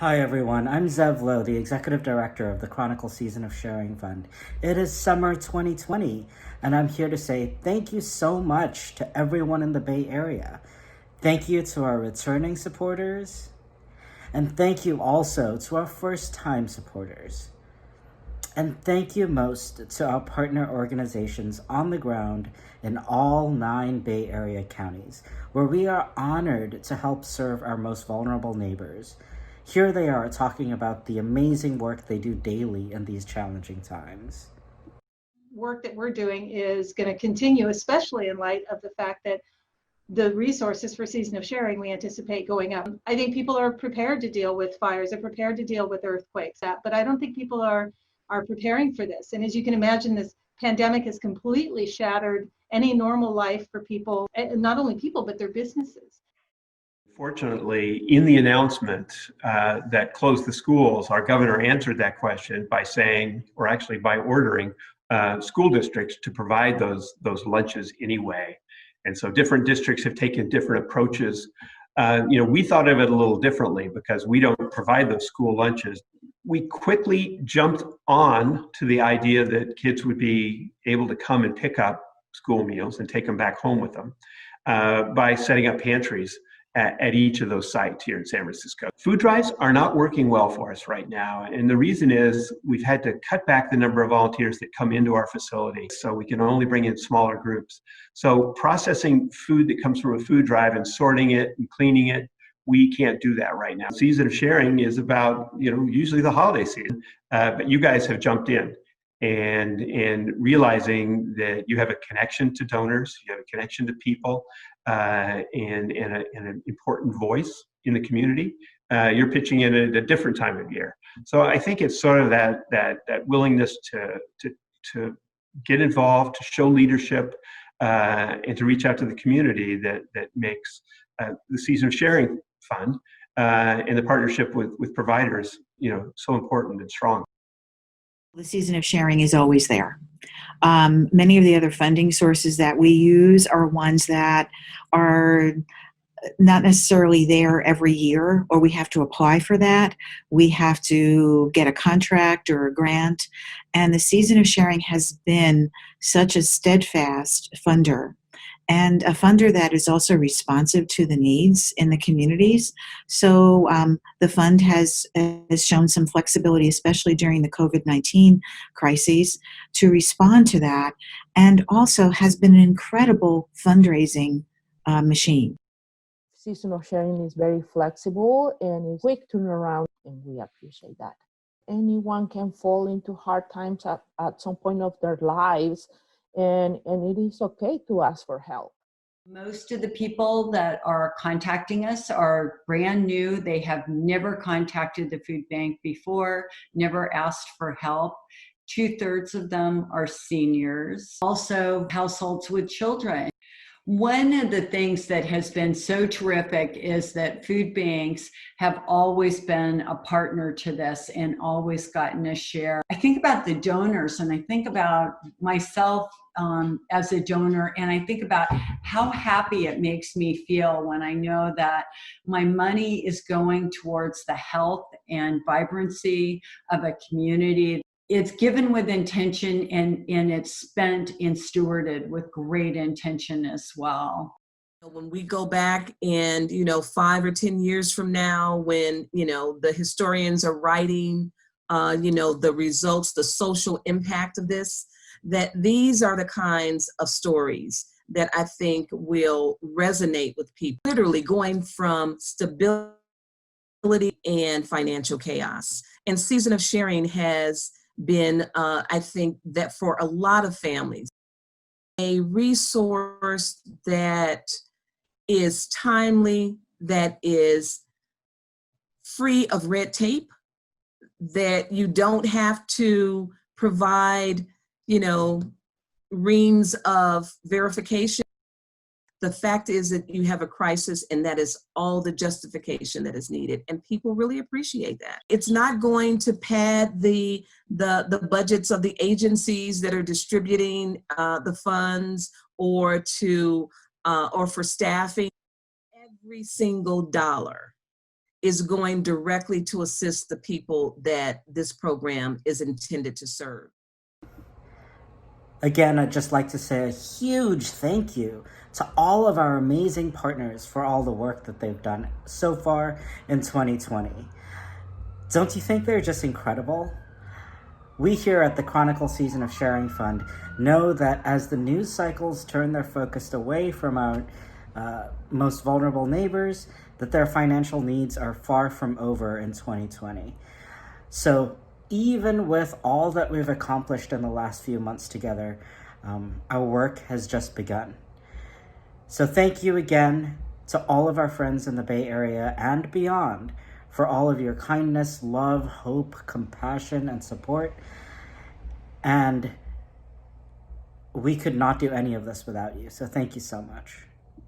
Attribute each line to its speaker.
Speaker 1: Hi everyone, I'm Zev Lowe, the Executive Director of the Chronicle Season of Sharing Fund. It is summer 2020, and I'm here to say thank you so much to everyone in the Bay Area. Thank you to our returning supporters, and thank you also to our first-time supporters. And thank you most to our partner organizations on the ground in all 9 Bay Area counties, where we are honored to help serve our most vulnerable neighbors. Here they are talking about the amazing work they do daily in these challenging times.
Speaker 2: Work that we're doing is going to continue, especially in light of the fact that the resources for Season of Sharing we anticipate going up. I think people are prepared to deal with fires, they're prepared to deal with earthquakes, but I don't think people are preparing for this. And as you can imagine, this pandemic has completely shattered any normal life for people, and not only people, but their businesses.
Speaker 3: Fortunately, in the announcement that closed the schools, our governor answered that question by saying, or actually by ordering, school districts to provide those lunches anyway. And so different districts have taken different approaches. We thought of it a little differently because we don't provide those school lunches. We quickly jumped on to the idea that kids would be able to come and pick up school meals and take them back home with them by setting up pantries at each of those sites here in San Francisco. Food drives are not working well for us right now. And the reason is we've had to cut back the number of volunteers that come into our facility, so we can only bring in smaller groups. So processing food that comes from a food drive and sorting it and cleaning it, we can't do that right now. Season of Sharing is about, usually the holiday season, but you guys have jumped in. And realizing that you have a connection to donors, you have a connection to people, and an important voice in the community, you're pitching in at a different time of year. So I think it's sort of that willingness to get involved, to show leadership, and to reach out to the community that makes the Season of Sharing Fund and the partnership with providers, so important and strong.
Speaker 4: The Season of Sharing is always there. Many of the other funding sources that we use are ones that are not necessarily there every year, or we have to apply for that. We have to get a contract or a grant. And the Season of Sharing has been such a steadfast funder, and a funder that is also responsive to the needs in the communities. So the fund has shown some flexibility, especially during the COVID-19 crises, to respond to that, and also has been an incredible fundraising machine.
Speaker 5: Season of Sharing is very flexible and is quick turnaround, and we appreciate that. Anyone can fall into hard times at some point of their lives, and it is okay to ask for help.
Speaker 6: Most of the people that are contacting us are brand new. They have never contacted the food bank before, never asked for help. 2/3 of them are seniors, also households with children. One of the things that has been so terrific is that food banks have always been a partner to this and always gotten a share. I think about the donors, and I think about myself as a donor, and I think about how happy it makes me feel when I know that my money is going towards the health and vibrancy of a community. It's given with intention, and it's spent and stewarded with great intention as well.
Speaker 7: When we go back and, 5 or 10 years from now, when, the historians are writing, the results, the social impact of this, that these are the kinds of stories that I think will resonate with people. Literally going from stability and financial chaos. And Season of Sharing has been, I think that for a lot of families, a resource that is timely, that is free of red tape, that you don't have to provide, reams of verification. The fact is that you have a crisis, and that is all the justification that is needed. And people really appreciate that. It's not going to pad the budgets of the agencies that are distributing the funds or for staffing. Every single dollar is going directly to assist the people that this program is intended to serve.
Speaker 1: Again, I'd just like to say a huge thank you to all of our amazing partners for all the work that they've done so far in 2020. Don't you think they're just incredible? We here at the Chronicle Season of Sharing Fund know that as the news cycles turn their focus away from our most vulnerable neighbors, that their financial needs are far from over in 2020. So even with all that we've accomplished in the last few months together, our work has just begun. So thank you again to all of our friends in the Bay Area and beyond for all of your kindness, love, hope, compassion, and support. And we could not do any of this without you. So thank you so much.